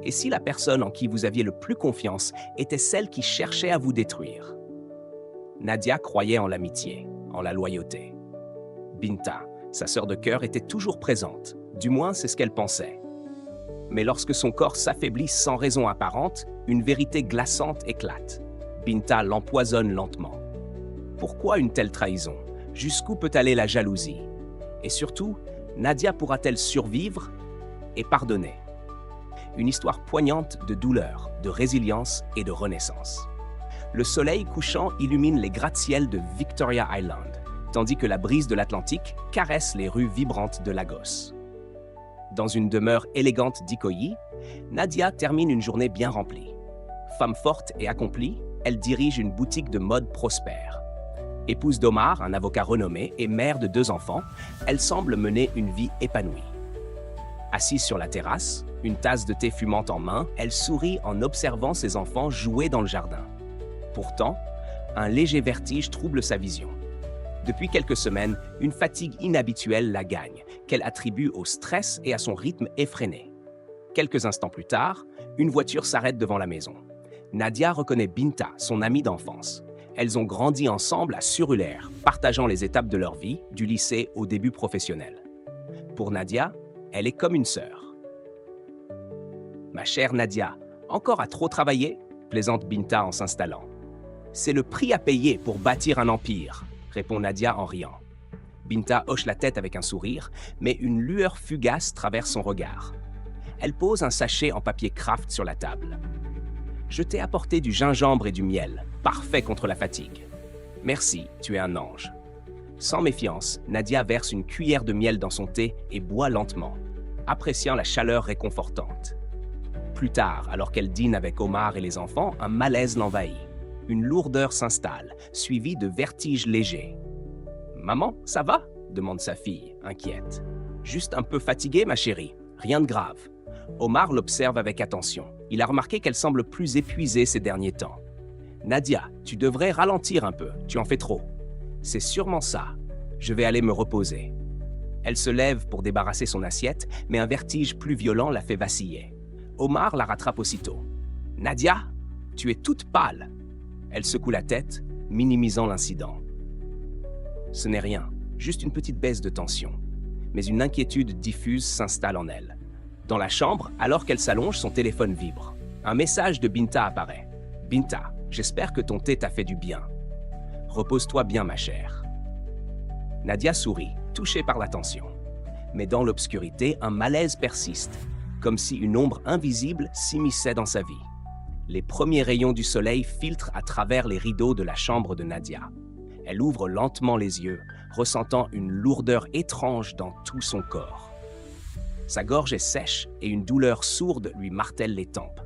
Et si la personne en qui vous aviez le plus confiance était celle qui cherchait à vous détruire? Nadia croyait en l'amitié, en la loyauté. Binta, sa sœur de cœur, était toujours présente, du moins c'est ce qu'elle pensait. Mais lorsque son corps s'affaiblit sans raison apparente, une vérité glaçante éclate. Binta l'empoisonne lentement. Pourquoi une telle trahison? Jusqu'où peut aller la jalousie? Et surtout, Nadia pourra-t-elle survivre et pardonner? Une histoire poignante de douleur, de résilience et de renaissance. Le soleil couchant illumine les gratte-ciels de Victoria Island, tandis que la brise de l'Atlantique caresse les rues vibrantes de Lagos. Dans une demeure élégante d'Ikoyi, Nadia termine une journée bien remplie. Femme forte et accomplie, elle dirige une boutique de mode prospère. Épouse d'Omar, un avocat renommé, et mère de 2 enfants, elle semble mener une vie épanouie. Assise sur la terrasse, une tasse de thé fumante en main, elle sourit en observant ses enfants jouer dans le jardin. Pourtant, un léger vertige trouble sa vision. Depuis quelques semaines, une fatigue inhabituelle la gagne, qu'elle attribue au stress et à son rythme effréné. Quelques instants plus tard, une voiture s'arrête devant la maison. Nadia reconnaît Binta, son amie d'enfance. Elles ont grandi ensemble à Surulere, partageant les étapes de leur vie, du lycée au début professionnel. Pour Nadia, elle est comme une sœur. Ma chère Nadia, encore à trop travailler? Plaisante Binta en s'installant. C'est le prix à payer pour bâtir un empire, répond Nadia en riant. Binta hoche la tête avec un sourire, mais une lueur fugace traverse son regard. Elle pose un sachet en papier craft sur la table. Je t'ai apporté du gingembre et du miel, parfait contre la fatigue. Merci, tu es un ange. Sans méfiance, Nadia verse une cuillère de miel dans son thé et boit lentement, appréciant la chaleur réconfortante. Plus tard, alors qu'elle dîne avec Omar et les enfants, un malaise l'envahit. Une lourdeur s'installe, suivie de vertiges légers. « Maman, ça va ?» demande sa fille, inquiète. « Juste un peu fatiguée, ma chérie. Rien de grave. » Omar l'observe avec attention. Il a remarqué qu'elle semble plus épuisée ces derniers temps. « Nadia, tu devrais ralentir un peu, tu en fais trop. » « C'est sûrement ça. Je vais aller me reposer. » Elle se lève pour débarrasser son assiette, mais un vertige plus violent la fait vaciller. Omar la rattrape aussitôt. « Nadia, tu es toute pâle. » Elle secoue la tête, minimisant l'incident. Ce n'est rien, juste une petite baisse de tension. Mais une inquiétude diffuse s'installe en elle. Dans la chambre, alors qu'elle s'allonge, son téléphone vibre. Un message de Binta apparaît. « Binta, j'espère que ton thé t'a fait du bien. Repose-toi bien, ma chère. » Nadia sourit, touchée par la tension. Mais dans l'obscurité, un malaise persiste, comme si une ombre invisible s'immisçait dans sa vie. Les premiers rayons du soleil filtrent à travers les rideaux de la chambre de Nadia. Elle ouvre lentement les yeux, ressentant une lourdeur étrange dans tout son corps. Sa gorge est sèche et une douleur sourde lui martèle les tempes.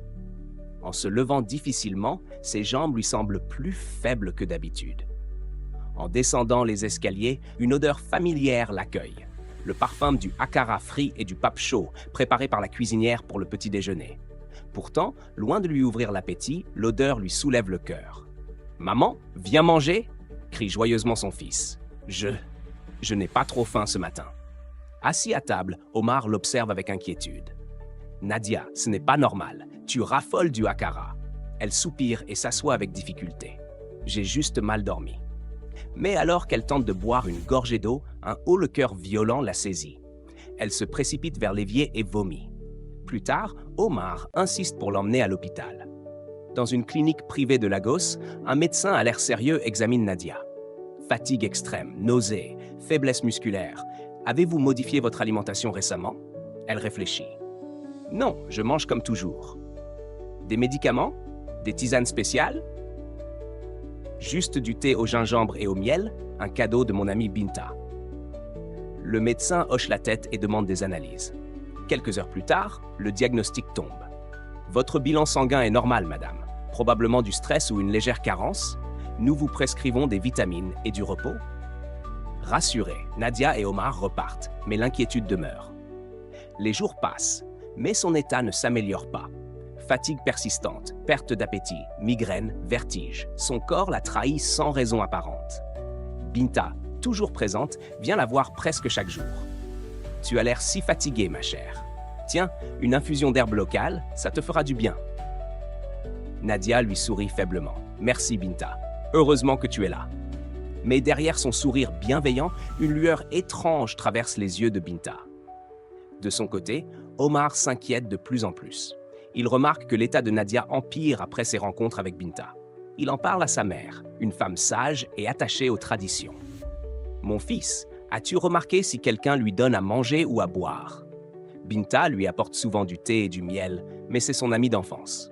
En se levant difficilement, ses jambes lui semblent plus faibles que d'habitude. En descendant les escaliers, une odeur familière l'accueille. Le parfum du akara frit et du pape chaud, préparé par la cuisinière pour le petit déjeuner. Pourtant, loin de lui ouvrir l'appétit, l'odeur lui soulève le cœur. « Maman, viens manger !» crie joyeusement son fils. « Je n'ai pas trop faim ce matin. » Assis à table, Omar l'observe avec inquiétude. « Nadia, ce n'est pas normal. Tu raffoles du akara. » Elle soupire et s'assoit avec difficulté. « J'ai juste mal dormi. » Mais alors qu'elle tente de boire une gorgée d'eau, un haut-le-cœur violent la saisit. Elle se précipite vers l'évier et vomit. Plus tard, Omar insiste pour l'emmener à l'hôpital. Dans une clinique privée de Lagos, un médecin à l'air sérieux examine Nadia. Fatigue extrême, nausées, faiblesse musculaire. Avez-vous modifié votre alimentation récemment? Elle réfléchit. Non, je mange comme toujours. Des médicaments? Des tisanes spéciales? Juste du thé au gingembre et au miel, un cadeau de mon amie Binta. Le médecin hoche la tête et demande des analyses. Quelques heures plus tard, le diagnostic tombe. Votre bilan sanguin est normal, madame. Probablement du stress ou une légère carence. Nous vous prescrivons des vitamines et du repos. Rassurés, Nadia et Omar repartent, mais l'inquiétude demeure. Les jours passent, mais son état ne s'améliore pas. Fatigue persistante, perte d'appétit, migraine, vertige. Son corps la trahit sans raison apparente. Binta, toujours présente, vient la voir presque chaque jour. « Tu as l'air si fatiguée, ma chère. » Tiens, une infusion d'herbe locale, ça te fera du bien. Nadia lui sourit faiblement. Merci, Binta. Heureusement que tu es là. Mais derrière son sourire bienveillant, une lueur étrange traverse les yeux de Binta. De son côté, Omar s'inquiète de plus en plus. Il remarque que l'état de Nadia empire après ses rencontres avec Binta. Il en parle à sa mère, une femme sage et attachée aux traditions. « Mon fils, as-tu remarqué si quelqu'un lui donne à manger ou à boire ?» Binta lui apporte souvent du thé et du miel, mais c'est son ami d'enfance.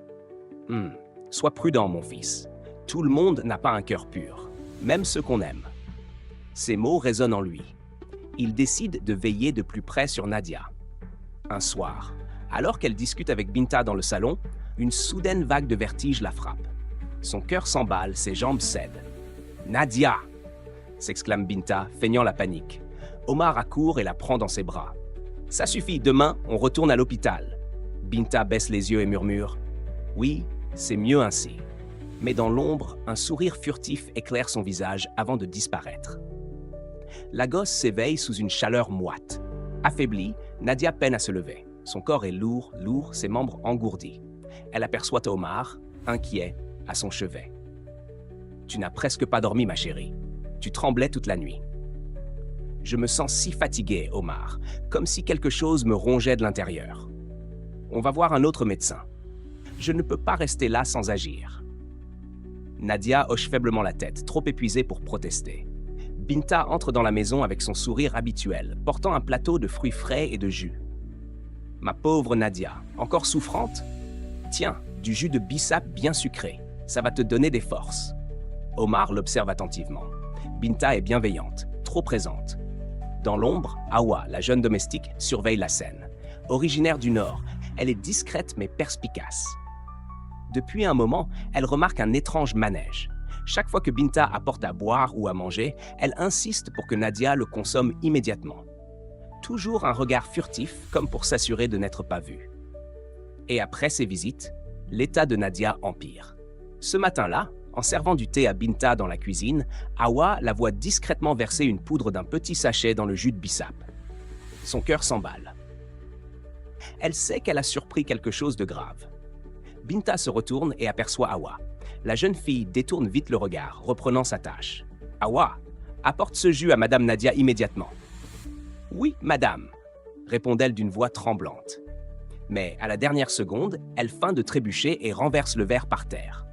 « Sois prudent, mon fils. Tout le monde n'a pas un cœur pur, même ceux qu'on aime. » Ces mots résonnent en lui. Il décide de veiller de plus près sur Nadia. Un soir, alors qu'elle discute avec Binta dans le salon, une soudaine vague de vertige la frappe. Son cœur s'emballe, ses jambes cèdent. « Nadia !» s'exclame Binta, feignant la panique. Omar accourt et la prend dans ses bras. « Ça suffit, demain, on retourne à l'hôpital. » Binta baisse les yeux et murmure. « Oui, c'est mieux ainsi. » Mais dans l'ombre, un sourire furtif éclaire son visage avant de disparaître. La gosse s'éveille sous une chaleur moite. Affaiblie, Nadia peine à se lever. Son corps est lourd, ses membres engourdis. Elle aperçoit Omar, inquiet, à son chevet. « Tu n'as presque pas dormi, ma chérie. Tu tremblais toute la nuit. »« Je me sens si fatigué, Omar, comme si quelque chose me rongeait de l'intérieur. On va voir un autre médecin. Je ne peux pas rester là sans agir. » Nadia hoche faiblement la tête, trop épuisée pour protester. Binta entre dans la maison avec son sourire habituel, portant un plateau de fruits frais et de jus. « Ma pauvre Nadia, encore souffrante? Tiens, du jus de bissap bien sucré. Ça va te donner des forces. » Omar l'observe attentivement. Binta est bienveillante, trop présente. Dans l'ombre, Awa, la jeune domestique, surveille la scène. Originaire du Nord, elle est discrète mais perspicace. Depuis un moment, elle remarque un étrange manège. Chaque fois que Binta apporte à boire ou à manger, elle insiste pour que Nadia le consomme immédiatement. Toujours un regard furtif, comme pour s'assurer de n'être pas vue. Et après ces visites, l'état de Nadia empire. Ce matin-là, en servant du thé à Binta dans la cuisine, Awa la voit discrètement verser une poudre d'un petit sachet dans le jus de bissap. Son cœur s'emballe. Elle sait qu'elle a surpris quelque chose de grave. Binta se retourne et aperçoit Awa. La jeune fille détourne vite le regard, reprenant sa tâche. « Awa, apporte ce jus à Madame Nadia immédiatement. »« Oui, madame, » répond-elle d'une voix tremblante. Mais à la dernière seconde, elle feint de trébucher et renverse le verre par terre.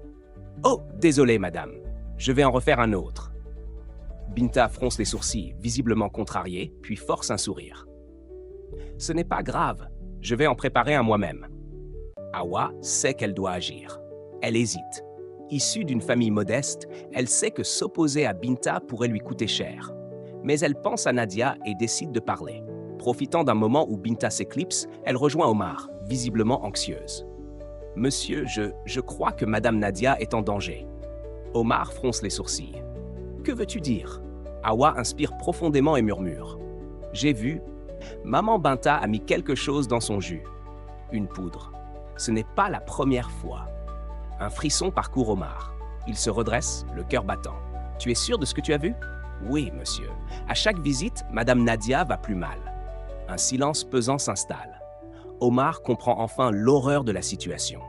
« Oh, désolé, madame, je vais en refaire un autre. » Binta fronce les sourcils, visiblement contrariée, puis force un sourire. « Ce n'est pas grave, je vais en préparer un moi-même. » Awa sait qu'elle doit agir. Elle hésite. Issue d'une famille modeste, elle sait que s'opposer à Binta pourrait lui coûter cher. Mais elle pense à Nadia et décide de parler. Profitant d'un moment où Binta s'éclipse, elle rejoint Omar, visiblement anxieuse. « Monsieur, je crois que Madame Nadia est en danger. » Omar fronce les sourcils. « Que veux-tu dire ?» Awa inspire profondément et murmure. « J'ai vu. Maman Binta a mis quelque chose dans son jus. Une poudre. Ce n'est pas la première fois. » Un frisson parcourt Omar. Il se redresse, le cœur battant. « Tu es sûr de ce que tu as vu ?»« Oui, monsieur. À chaque visite, Madame Nadia va plus mal. » Un silence pesant s'installe. Omar comprend enfin l'horreur de la situation.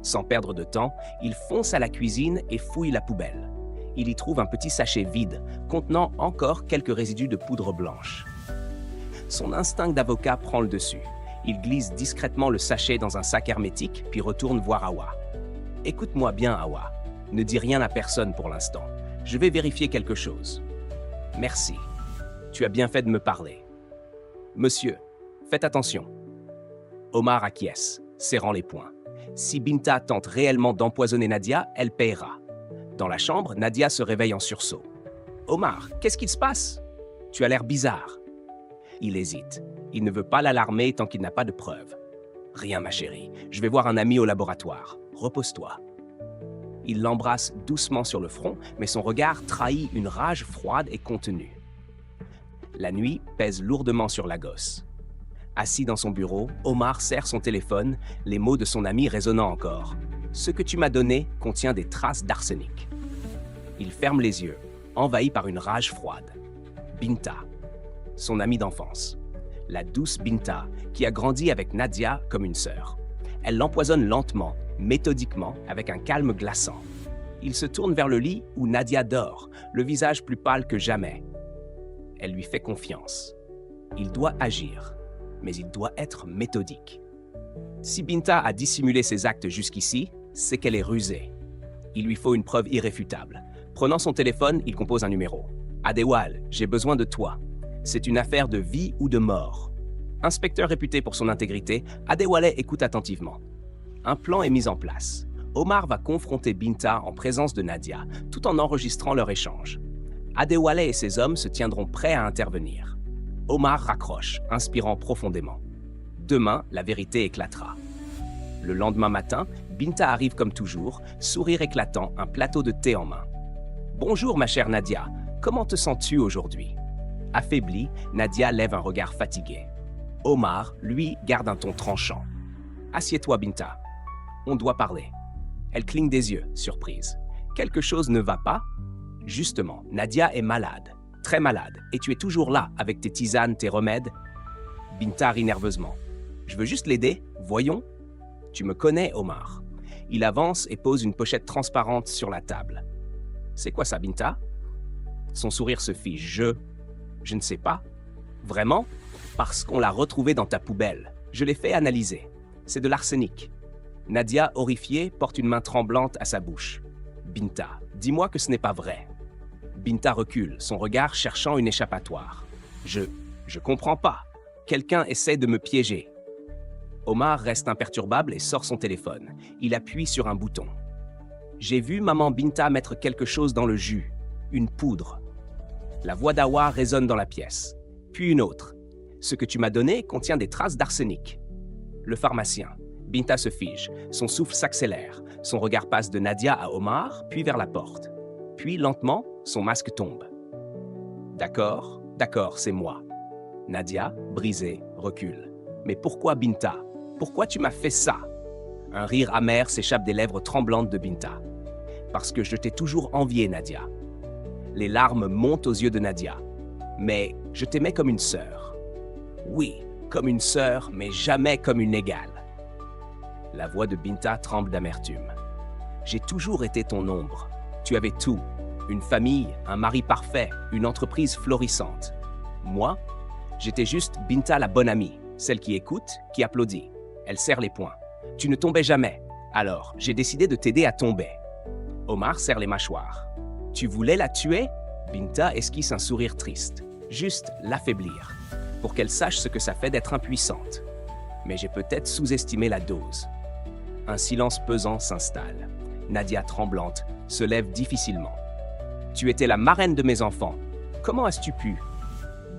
Sans perdre de temps, il fonce à la cuisine et fouille la poubelle. Il y trouve un petit sachet vide, contenant encore quelques résidus de poudre blanche. Son instinct d'avocat prend le dessus. Il glisse discrètement le sachet dans un sac hermétique, puis retourne voir Awa. « Écoute-moi bien, Awa. Ne dis rien à personne pour l'instant. Je vais vérifier quelque chose. »« Merci. Tu as bien fait de me parler. »« Monsieur, faites attention. » Omar acquiesce, serrant les poings. Si Binta tente réellement d'empoisonner Nadia, elle paiera. Dans la chambre, Nadia se réveille en sursaut. « Omar, qu'est-ce qu'il se passe? Tu as l'air bizarre. » Il hésite. Il ne veut pas l'alarmer tant qu'il n'a pas de preuves. « Rien, ma chérie. Je vais voir un ami au laboratoire. Repose-toi. » Il l'embrasse doucement sur le front, mais son regard trahit une rage froide et contenue. La nuit pèse lourdement sur la gosse. Assis dans son bureau, Omar serre son téléphone, les mots de son ami résonnant encore. « Ce que tu m'as donné contient des traces d'arsenic. » Il ferme les yeux, envahi par une rage froide. Binta, son amie d'enfance. la douce Binta, qui a grandi avec Nadia comme une sœur. Elle l'empoisonne lentement, méthodiquement, avec un calme glaçant. Il se tourne vers le lit où Nadia dort, le visage plus pâle que jamais. Elle lui fait confiance. Il doit agir, mais il doit être méthodique. Si Binta a dissimulé ses actes jusqu'ici, c'est qu'elle est rusée. Il lui faut une preuve irréfutable. Prenant son téléphone, il compose un numéro. « Adewale, j'ai besoin de toi. C'est une affaire de vie ou de mort. » Inspecteur réputé pour son intégrité, Adewale écoute attentivement. Un plan est mis en place. Omar va confronter Binta en présence de Nadia, tout en enregistrant leur échange. Adewale et ses hommes se tiendront prêts à intervenir. Omar raccroche, inspirant profondément. Demain, la vérité éclatera. Le lendemain matin, Binta arrive comme toujours, sourire éclatant, un plateau de thé en main. « Bonjour ma chère Nadia, comment te sens-tu aujourd'hui ?» Affaiblie, Nadia lève un regard fatigué. Omar, lui, garde un ton tranchant. « Assieds-toi Binta, on doit parler. » Elle cligne des yeux, surprise. « Quelque chose ne va pas ?» Justement, Nadia est malade, très malade, et tu es toujours là avec tes tisanes, tes remèdes. Binta rit nerveusement. « Je veux juste l'aider, voyons. » Tu me connais, Omar. Il avance et pose une pochette transparente sur la table. C'est quoi ça, Binta? Son sourire se fige. Je ne sais pas. Vraiment? Parce qu'on l'a retrouvé dans ta poubelle. Je l'ai fait analyser. C'est de l'arsenic. Nadia, horrifiée, porte une main tremblante à sa bouche. Binta, dis-moi que ce n'est pas vrai. Binta recule, son regard cherchant une échappatoire. Je comprends pas. Quelqu'un essaie de me piéger. Omar reste imperturbable et sort son téléphone. Il appuie sur un bouton. J'ai vu maman Binta mettre quelque chose dans le jus, une poudre. La voix d'Awa résonne dans la pièce. Puis une autre. Ce que tu m'as donné contient des traces d'arsenic. Le pharmacien. Binta se fige, son souffle s'accélère. Son regard passe de Nadia à Omar, puis vers la porte. Puis lentement, son masque tombe. D'accord, c'est moi. Nadia, brisée, recule. Mais pourquoi Binta? Pourquoi tu m'as fait ça? Un rire amer s'échappe des lèvres tremblantes de Binta. Parce que je t'ai toujours envié, Nadia. Les larmes montent aux yeux de Nadia. Mais je t'aimais comme une sœur. Oui, comme une sœur, mais jamais comme une égale. La voix de Binta tremble d'amertume. J'ai toujours été ton ombre. Tu avais tout. Une famille, un mari parfait, une entreprise florissante. Moi, j'étais juste Binta la bonne amie, celle qui écoute, qui applaudit. Elle serre les poings. Tu ne tombais jamais. Alors, j'ai décidé de t'aider à tomber. Omar serre les mâchoires. Tu voulais la tuer? Binta esquisse un sourire triste. Juste l'affaiblir, pour qu'elle sache ce que ça fait d'être impuissante. Mais j'ai peut-être sous-estimé la dose. Un silence pesant s'installe. Nadia, tremblante, se lève difficilement. Tu étais la marraine de mes enfants. Comment as-tu pu?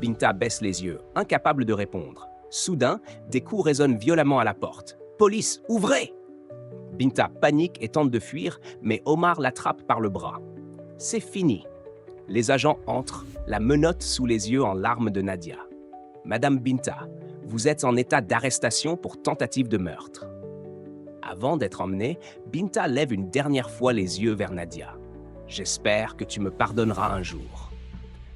Binta baisse les yeux, incapable de répondre. Soudain, des coups résonnent violemment à la porte. « Police, ouvrez !» Binta panique et tente de fuir, mais Omar l'attrape par le bras. C'est fini. Les agents entrent, la menotte sous les yeux en larmes de Nadia. « Madame Binta, vous êtes en état d'arrestation pour tentative de meurtre. » Avant d'être emmenée, Binta lève une dernière fois les yeux vers Nadia. « J'espère que tu me pardonneras un jour. »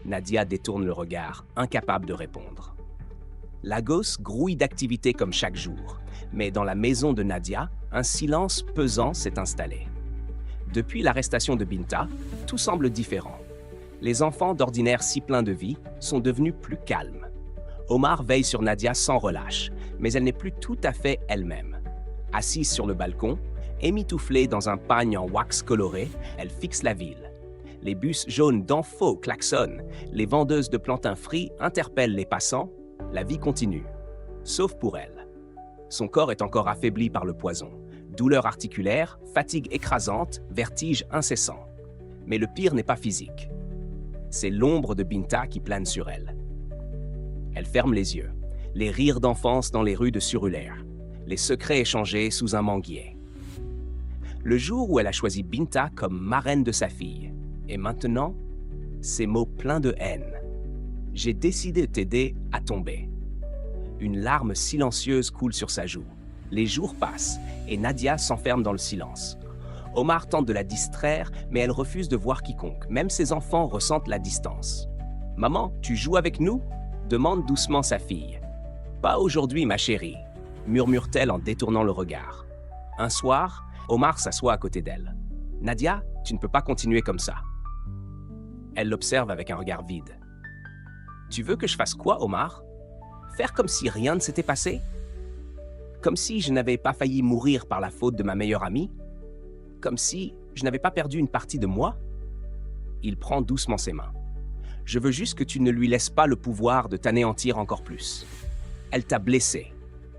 Nadia détourne le regard, incapable de répondre. Lagos grouille d'activité comme chaque jour, mais dans la maison de Nadia, un silence pesant s'est installé. Depuis l'arrestation de Binta, tout semble différent. Les enfants, d'ordinaire si pleins de vie, sont devenus plus calmes. Omar veille sur Nadia sans relâche, mais elle n'est plus tout à fait elle-même. Assise sur le balcon, émitouflée dans un pagne en wax coloré, elle fixe la ville. Les bus jaunes d'Anfo klaxonnent, les vendeuses de plantains frits interpellent les passants. La vie continue, sauf pour elle. Son corps est encore affaibli par le poison. Douleur articulaire, fatigue écrasante, vertige incessant. Mais le pire n'est pas physique. C'est l'ombre de Binta qui plane sur elle. Elle ferme les yeux. Les rires d'enfance dans les rues de Surulère. Les secrets échangés sous un manguier. Le jour où elle a choisi Binta comme marraine de sa fille. Et maintenant, ces mots pleins de haine. J'ai décidé de t'aider à tomber. Une larme silencieuse coule sur sa joue. Les jours passent et Nadia s'enferme dans le silence. Omar tente de la distraire, mais elle refuse de voir quiconque. Même ses enfants ressentent la distance. « Maman, tu joues avec nous ?» demande doucement sa fille. Pas aujourd'hui, ma chérie, murmure-t-elle en détournant le regard. Un soir, Omar s'assoit à côté d'elle. Nadia, tu ne peux pas continuer comme ça. Elle l'observe avec un regard vide. Tu veux que je fasse quoi, Omar? Faire comme si rien ne s'était passé? Comme si je n'avais pas failli mourir par la faute de ma meilleure amie? Comme si je n'avais pas perdu une partie de moi? Il prend doucement ses mains. Je veux juste que tu ne lui laisses pas le pouvoir de t'anéantir encore plus. Elle t'a blessé.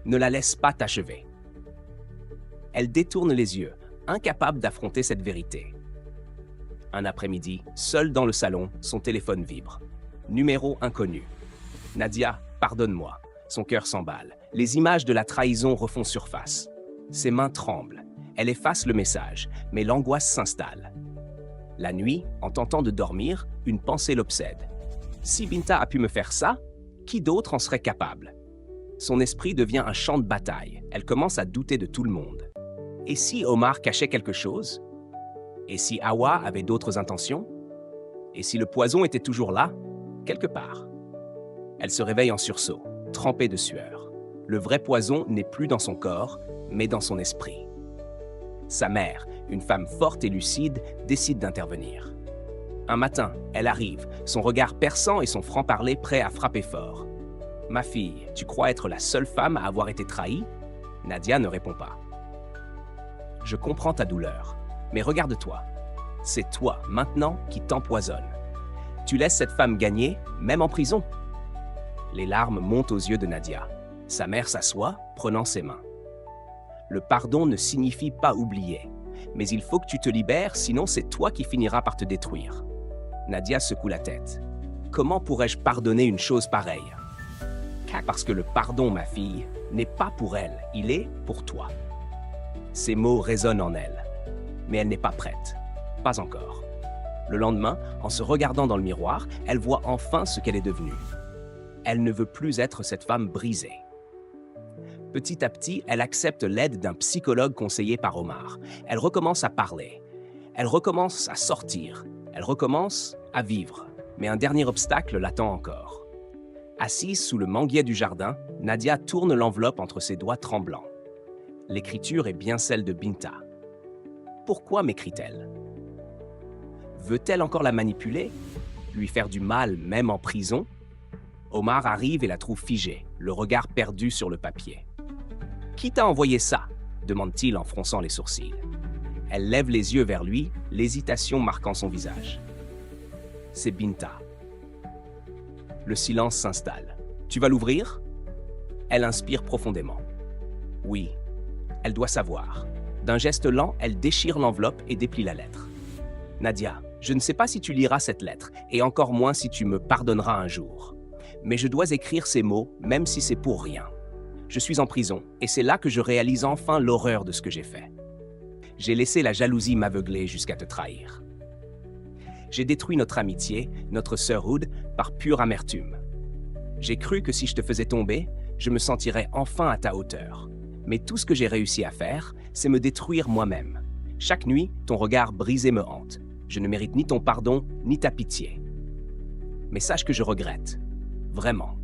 Ne la laisse pas t'achever. Elle détourne les yeux, incapable d'affronter cette vérité. Un après-midi, seule dans le salon, son téléphone vibre. Numéro inconnu. Nadia, pardonne-moi. Son cœur s'emballe. Les images de la trahison refont surface. Ses mains tremblent. Elle efface le message, mais l'angoisse s'installe. La nuit, en tentant de dormir, une pensée l'obsède. Si Binta a pu me faire ça, qui d'autre en serait capable? Son esprit devient un champ de bataille. Elle commence à douter de tout le monde. Et si Omar cachait quelque chose? Et si Hawa avait d'autres intentions? Et si le poison était toujours là, quelque part? Elle se réveille en sursaut, trempée de sueur. Le vrai poison n'est plus dans son corps, mais dans son esprit. Sa mère, une femme forte et lucide, décide d'intervenir. Un matin, elle arrive, son regard perçant et son franc-parler prêt à frapper fort. « Ma fille, tu crois être la seule femme à avoir été trahie ?» Nadia ne répond pas. « Je comprends ta douleur, mais regarde-toi. C'est toi, maintenant, qui t'empoisonne. Tu laisses cette femme gagner, même en prison. » Les larmes montent aux yeux de Nadia. Sa mère s'assoit, prenant ses mains. Le pardon ne signifie pas oublier, mais il faut que tu te libères, sinon c'est toi qui finiras par te détruire. Nadia secoue la tête. Comment pourrais-je pardonner une chose pareille? Parce que le pardon, ma fille, n'est pas pour elle, il est pour toi. Ces mots résonnent en elle, mais elle n'est pas prête. Pas encore. Le lendemain, en se regardant dans le miroir, elle voit enfin ce qu'elle est devenue. Elle ne veut plus être cette femme brisée. Petit à petit, elle accepte l'aide d'un psychologue conseillé par Omar. Elle recommence à parler. Elle recommence à sortir. Elle recommence à vivre. Mais un dernier obstacle l'attend encore. Assise sous le manguier du jardin, Nadia tourne l'enveloppe entre ses doigts tremblants. L'écriture est bien celle de Binta. Pourquoi m'écrit-elle? Veut-elle encore la manipuler? Lui faire du mal même en prison? Omar arrive et la trouve figée, le regard perdu sur le papier. « Qui t'a envoyé ça ?» demande-t-il en fronçant les sourcils. Elle lève les yeux vers lui, l'hésitation marquant son visage. C'est Binta. Le silence s'installe. « Tu vas l'ouvrir ?» Elle inspire profondément. Oui, elle doit savoir. D'un geste lent, elle déchire l'enveloppe et déplie la lettre. « Nadia, je ne sais pas si tu liras cette lettre, et encore moins si tu me pardonneras un jour. Mais je dois écrire ces mots, même si c'est pour rien. Je suis en prison, et c'est là que je réalise enfin l'horreur de ce que j'ai fait. J'ai laissé la jalousie m'aveugler jusqu'à te trahir. J'ai détruit notre amitié, notre sœurhood, par pure amertume. J'ai cru que si je te faisais tomber, je me sentirais enfin à ta hauteur. Mais tout ce que j'ai réussi à faire, c'est me détruire moi-même. Chaque nuit, ton regard brisé me hante. Je ne mérite ni ton pardon, ni ta pitié. Mais sache que je regrette. Vraiment.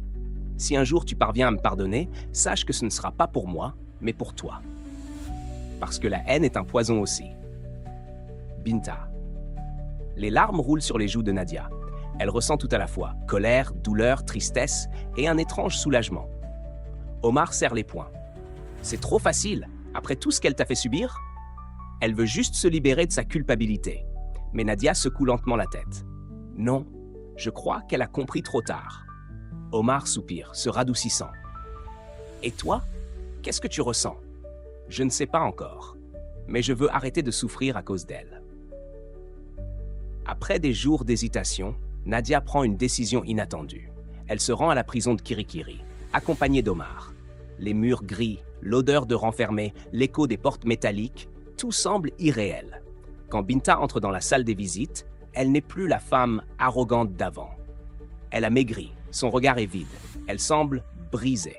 Si un jour tu parviens à me pardonner, sache que ce ne sera pas pour moi, mais pour toi. Parce que la haine est un poison aussi. Binta. Les larmes roulent sur les joues de Nadia. Elle ressent tout à la fois colère, douleur, tristesse et un étrange soulagement. Omar serre les poings. C'est trop facile, après tout ce qu'elle t'a fait subir? Elle veut juste se libérer de sa culpabilité. Mais Nadia secoue lentement la tête. Non, je crois qu'elle a compris trop tard. Omar soupire, se radoucissant. Et toi, qu'est-ce que tu ressens? Je ne sais pas encore, mais je veux arrêter de souffrir à cause d'elle. Après des jours d'hésitation, Nadia prend une décision inattendue. Elle se rend à la prison de Kirikiri, accompagnée d'Omar. Les murs gris, l'odeur de renfermé, l'écho des portes métalliques, tout semble irréel. Quand Binta entre dans la salle des visites, elle n'est plus la femme arrogante d'avant. Elle a maigri, son regard est vide, elle semble brisée.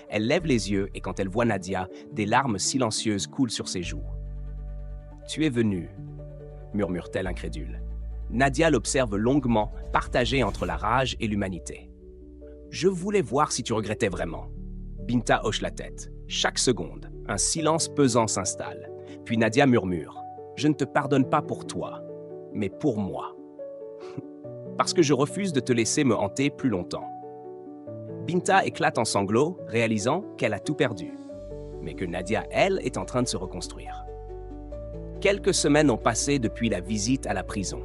Elle lève les yeux et quand elle voit Nadia, des larmes silencieuses coulent sur ses joues. « Tu es venue » murmure-t-elle incrédule. Nadia l'observe longuement, partagée entre la rage et l'humanité. Je voulais voir si tu regrettais vraiment. Binta hoche la tête. Chaque seconde, un silence pesant s'installe. Puis Nadia murmure. Je ne te pardonne pas pour toi, mais pour moi. Parce que je refuse de te laisser me hanter plus longtemps. Binta éclate en sanglots, réalisant qu'elle a tout perdu, mais que Nadia, elle, est en train de se reconstruire. Quelques semaines ont passé depuis la visite à la prison.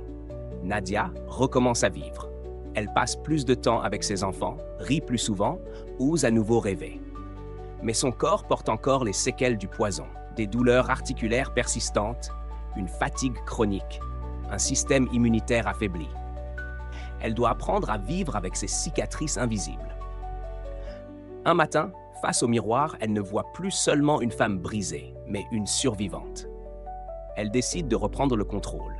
Nadia recommence à vivre. Elle passe plus de temps avec ses enfants, rit plus souvent, ose à nouveau rêver. Mais son corps porte encore les séquelles du poison, des douleurs articulaires persistantes, une fatigue chronique, un système immunitaire affaibli. Elle doit apprendre à vivre avec ses cicatrices invisibles. Un matin, face au miroir, elle ne voit plus seulement une femme brisée, mais une survivante. Elle décide de reprendre le contrôle.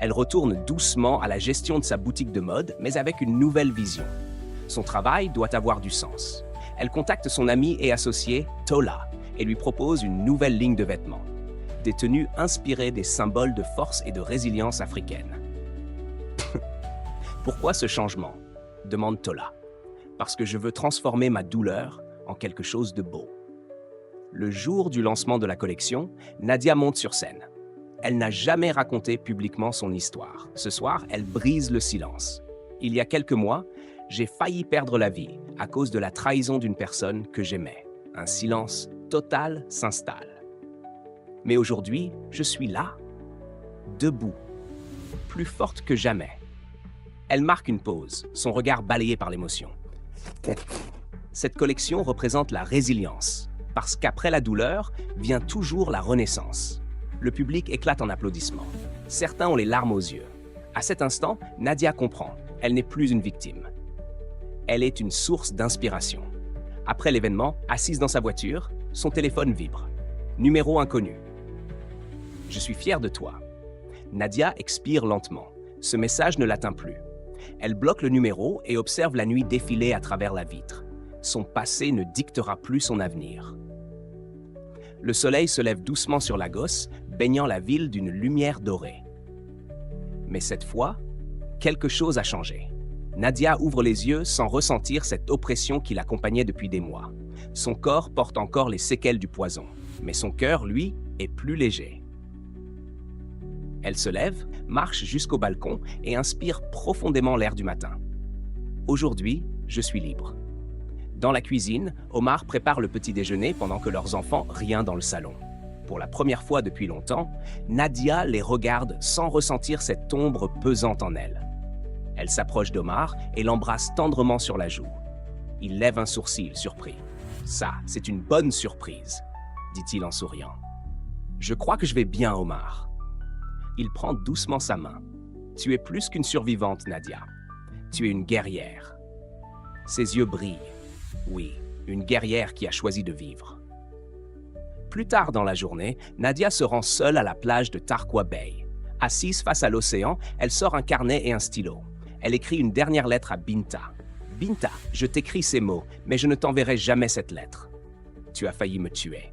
Elle retourne doucement à la gestion de sa boutique de mode, mais avec une nouvelle vision. Son travail doit avoir du sens. Elle contacte son ami et associé, Tola, et lui propose une nouvelle ligne de vêtements. Des tenues inspirées des symboles de force et de résilience africaine. Pourquoi ce changement? Demande Tola. Parce que je veux transformer ma douleur en quelque chose de beau. Le jour du lancement de la collection, Nadia monte sur scène. Elle n'a jamais raconté publiquement son histoire. Ce soir, elle brise le silence. Il y a quelques mois, j'ai failli perdre la vie à cause de la trahison d'une personne que j'aimais. Un silence total s'installe. Mais aujourd'hui, je suis là, debout, plus forte que jamais. Elle marque une pause, son regard balayé par l'émotion. Cette collection représente la résilience, parce qu'après la douleur vient toujours la renaissance. Le public éclate en applaudissements. Certains ont les larmes aux yeux. À cet instant, Nadia comprend. Elle n'est plus une victime. Elle est une source d'inspiration. Après l'événement, assise dans sa voiture, son téléphone vibre. Numéro inconnu. Je suis fier de toi. Nadia expire lentement. Ce message ne l'atteint plus. Elle bloque le numéro et observe la nuit défiler à travers la vitre. Son passé ne dictera plus son avenir. Le soleil se lève doucement sur Lagos, baignant la ville d'une lumière dorée. Mais cette fois, quelque chose a changé. Nadia ouvre les yeux sans ressentir cette oppression qui l'accompagnait depuis des mois. Son corps porte encore les séquelles du poison, mais son cœur, lui, est plus léger. Elle se lève, marche jusqu'au balcon et inspire profondément l'air du matin. Aujourd'hui, je suis libre. Dans la cuisine, Omar prépare le petit déjeuner pendant que leurs enfants rient dans le salon. Pour la première fois depuis longtemps, Nadia les regarde sans ressentir cette ombre pesante en elle. Elle s'approche d'Omar et l'embrasse tendrement sur la joue. Il lève un sourcil, surpris. « Ça, c'est une bonne surprise », dit-il en souriant. « Je crois que je vais bien, Omar. » Il prend doucement sa main. « Tu es plus qu'une survivante, Nadia. Tu es une guerrière. » Ses yeux brillent. Oui, une guerrière qui a choisi de vivre. Plus tard dans la journée, Nadia se rend seule à la plage de Tarkwa Bay. Assise face à l'océan, elle sort un carnet et un stylo. Elle écrit une dernière lettre à Binta. « Binta, je t'écris ces mots, mais je ne t'enverrai jamais cette lettre. Tu as failli me tuer.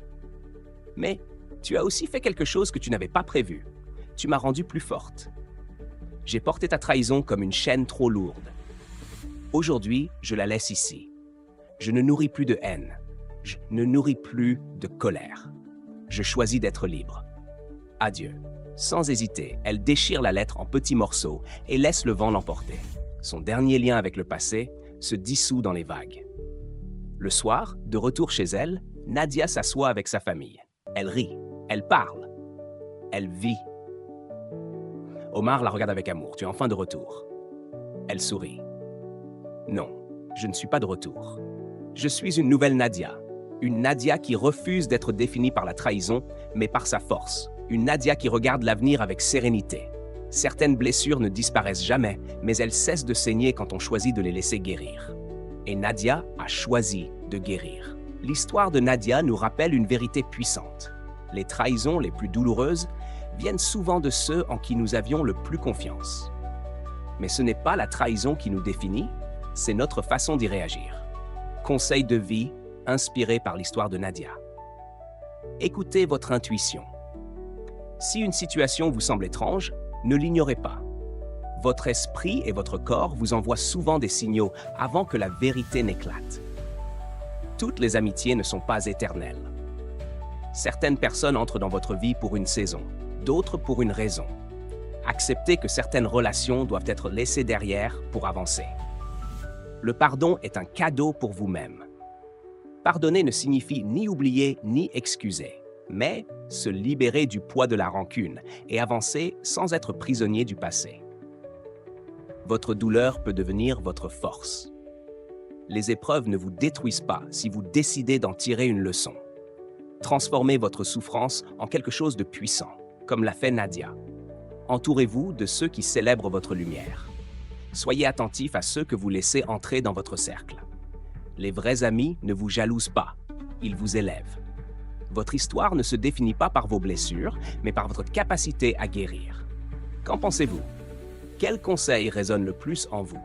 Mais tu as aussi fait quelque chose que tu n'avais pas prévu. Tu m'as rendue plus forte. J'ai porté ta trahison comme une chaîne trop lourde. Aujourd'hui, je la laisse ici. Je ne nourris plus de haine. Je ne nourris plus de colère. Je choisis d'être libre. Adieu. » Sans hésiter, elle déchire la lettre en petits morceaux et laisse le vent l'emporter. Son dernier lien avec le passé se dissout dans les vagues. Le soir, de retour chez elle, Nadia s'assoit avec sa famille. Elle rit, elle parle, elle vit. Omar la regarde avec amour. « Tu es enfin de retour. » Elle sourit. « Non, je ne suis pas de retour. Je suis une nouvelle Nadia. Une Nadia qui refuse d'être définie par la trahison, mais par sa force. Une Nadia qui regarde l'avenir avec sérénité. Certaines blessures ne disparaissent jamais, mais elles cessent de saigner quand on choisit de les laisser guérir. Et Nadia a choisi de guérir. L'histoire de Nadia nous rappelle une vérité puissante. Les trahisons les plus douloureuses viennent souvent de ceux en qui nous avions le plus confiance. Mais ce n'est pas la trahison qui nous définit, c'est notre façon d'y réagir. Conseil de vie inspiré par l'histoire de Nadia. Écoutez votre intuition. Si une situation vous semble étrange, ne l'ignorez pas. Votre esprit et votre corps vous envoient souvent des signaux avant que la vérité n'éclate. Toutes les amitiés ne sont pas éternelles. Certaines personnes entrent dans votre vie pour une saison, d'autres pour une raison. Acceptez que certaines relations doivent être laissées derrière pour avancer. Le pardon est un cadeau pour vous-même. Pardonner ne signifie ni oublier ni excuser, mais se libérer du poids de la rancune et avancer sans être prisonnier du passé. Votre douleur peut devenir votre force. Les épreuves ne vous détruisent pas si vous décidez d'en tirer une leçon. Transformez votre souffrance en quelque chose de puissant, comme l'a fait Nadia. Entourez-vous de ceux qui célèbrent votre lumière. Soyez attentif à ceux que vous laissez entrer dans votre cercle. Les vrais amis ne vous jalousent pas, ils vous élèvent. Votre histoire ne se définit pas par vos blessures, mais par votre capacité à guérir. Qu'en pensez-vous? Quel conseil résonne le plus en vous?